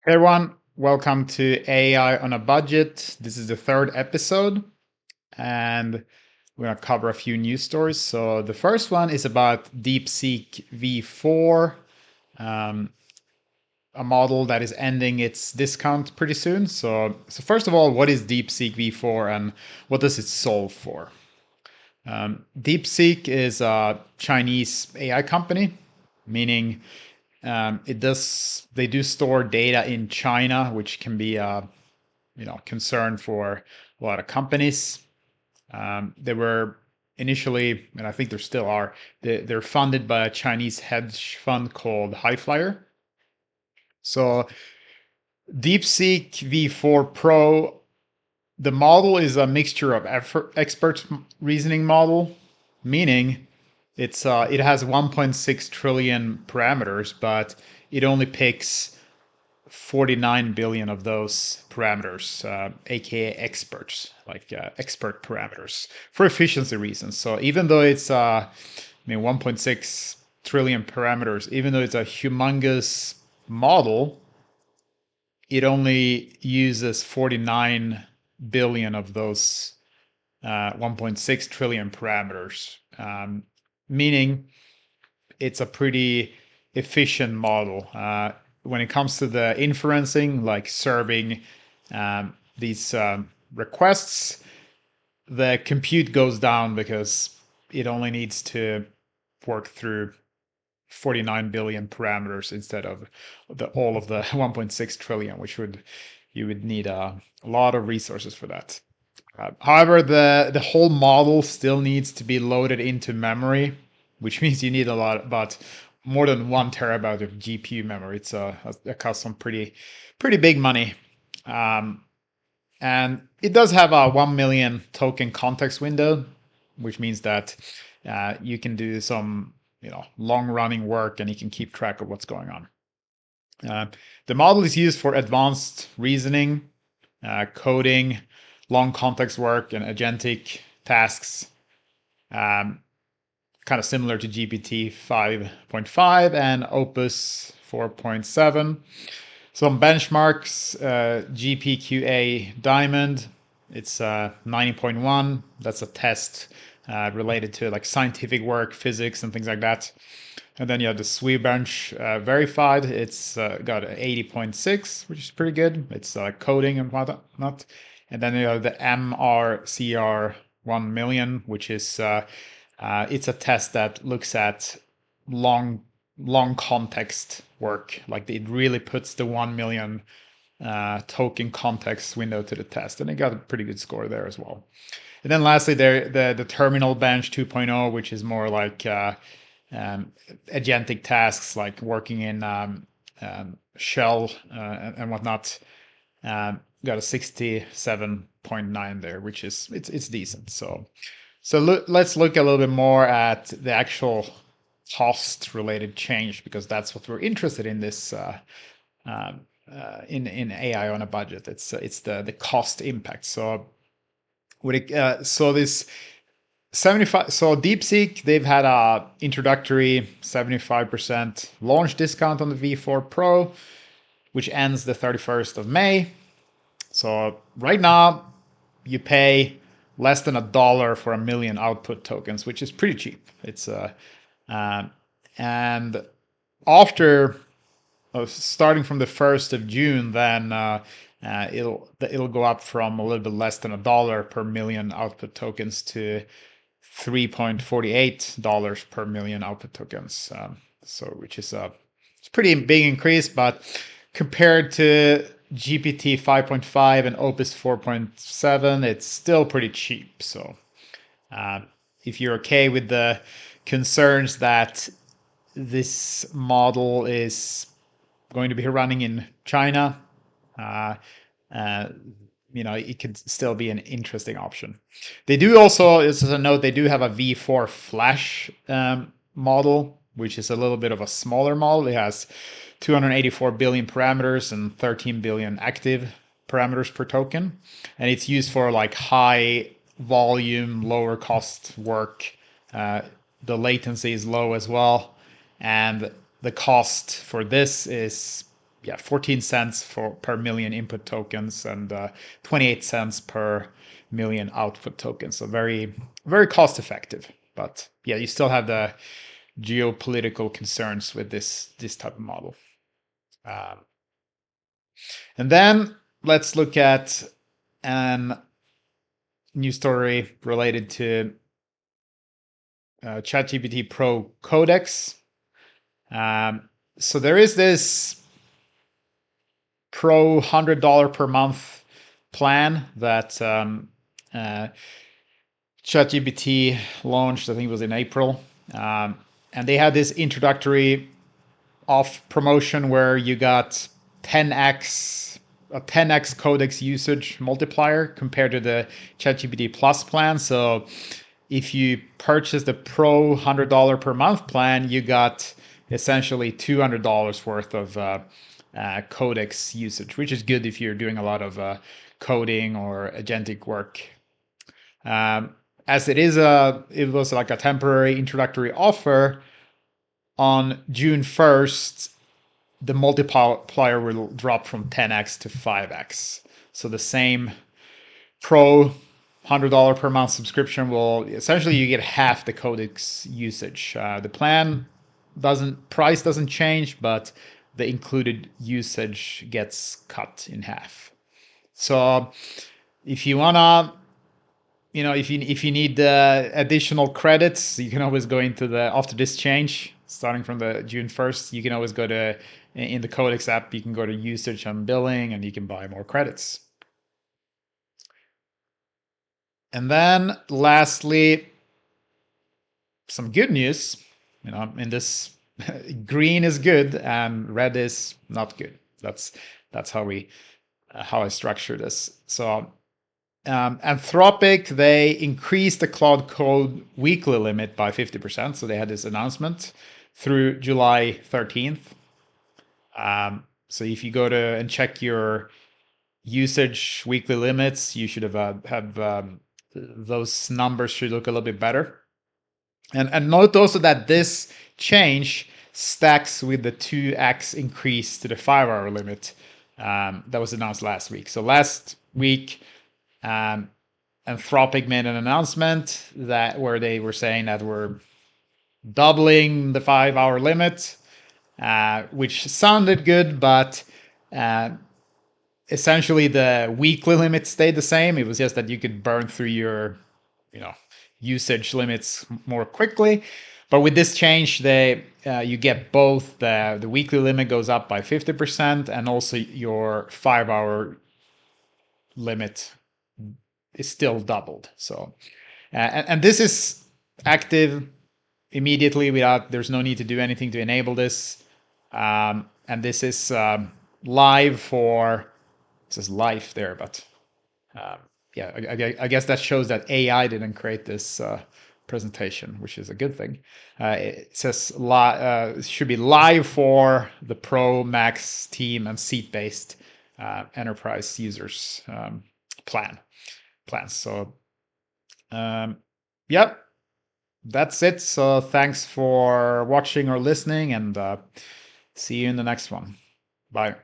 Hey everyone, welcome to AI on a Budget. This is the third episode, and we're going to cover a few news stories. So, the first one is about DeepSeek V4, um, a model that is ending its discount pretty soon. So first of all, what is DeepSeek V4 and what does it solve for? DeepSeek is a Chinese AI company, meaning they do store data in China, which can be a concern for a lot of companies. They were initially, and I think there still are, they're funded by a Chinese hedge fund called Highflyer. So DeepSeek V4 Pro, the model is a mixture of expert reasoning model, meaning it has 1.6 trillion parameters, but it only picks 49 billion of those parameters, aka experts, like expert parameters, for efficiency reasons. So even though it's 1.6 trillion parameters, even though it's a humongous model, it only uses 49 billion of those 1.6 trillion parameters, meaning it's a pretty efficient model. When it comes to the inferencing, like serving these requests, the compute goes down because it only needs to work through 49 billion parameters instead of all of the 1.6 trillion, which you would need a lot of resources for that. However, the whole model still needs to be loaded into memory, which means you need a lot, about more than 1 terabyte of GPU memory. It costs some pretty big money, and it does have a 1 million token context window, which means that you can do some long running work and you can keep track of what's going on. The model is used for advanced reasoning, coding, long context work, and agentic tasks, kind of similar to GPT 5.5 and Opus 4.7. Some benchmarks, GPQA Diamond, it's 90.1. That's a test related to like scientific work, physics, and things like that. And then you have the SWE-bench verified. It's got an 80.6, which is pretty good. It's coding and whatnot. And then you have the MRCR 1 million, which is it's a test that looks at long context work. Like it really puts the 1 million token context window to the test, and it got a pretty good score there as well. And then lastly, there the terminal bench 2.0, which is more like agentic tasks like working in shell and whatnot. Got a 67.9 there, which is it's decent. So let's look a little bit more at the actual cost related change, because that's what we're interested in this in AI on a budget. It's the cost impact. So this 75, so DeepSeek, they've had a introductory 75% launch discount on the V4 Pro, which ends the 31st of May. So right now you pay less than $1 for 1 million output tokens, which is pretty cheap. It's and after starting from the 1st of June, then it'll go up from a little bit less than $1 per million output tokens to $3.48 per million output tokens. So which is it's pretty big increase, but compared to GPT 5.5 and Opus 4.7, it's still pretty cheap. So if you're okay with the concerns that this model is going to be running in China, it could still be an interesting option. They do also, as a note, they do have a V4 Flash model, which is a little bit of a smaller model. It has 284 billion parameters and 13 billion active parameters per token. And it's used for like high volume, lower cost work. The latency is low as well. And the cost for this is 14 cents per million input tokens and 28 cents per million output tokens. So very, very cost effective. But yeah, you still have the geopolitical concerns with this type of model. And then let's look at an news story related to ChatGPT Pro Codex. So there is this Pro $100 per month plan that ChatGPT launched. I think it was in April, and they had this introductory off promotion where you got 10x a 10x Codex usage multiplier compared to the ChatGPT Plus plan. So if you purchase the Pro $100 per month plan, you got essentially $200 worth of Codex usage, which is good if you're doing a lot of coding or agentic work. As it was like a temporary introductory offer. On June 1st, the multiplier will drop from 10x to 5x. So the same Pro $100 per month subscription will essentially you get half the Codex usage. The plan price doesn't change, but the included usage gets cut in half. So if you wanna, if you need additional credits, you can always go into after this change, starting from the June 1st, you can always go to in the Codex app, you can go to usage and billing, and you can buy more credits. And then lastly, some good news. In this, green is good and red is not good. That's how I structure this. So Anthropic, they increased the Cloud Code weekly limit by 50%. So they had this announcement through July 13th. So if you go to and check your usage weekly limits, you should have those numbers should look a little bit better. And note also that this change stacks with the 2x increase to the 5-hour limit that was announced last week. So last week, Anthropic made an announcement where they were saying that we're doubling the 5-hour limit, which sounded good, but essentially the weekly limit stayed the same. It was just that you could burn through your, usage limits more quickly. But with this change, you get both the weekly limit goes up by 50%, and also your 5-hour limit is still doubled. So, and this is active immediately there's no need to do anything to enable this. And this is live for, it says live there, but I guess that shows that AI didn't create this presentation, which is a good thing. It says it should be live for the Pro, Max, Team, and seat-based enterprise users plans. So, that's it. So thanks for watching or listening, and see you in the next one. Bye.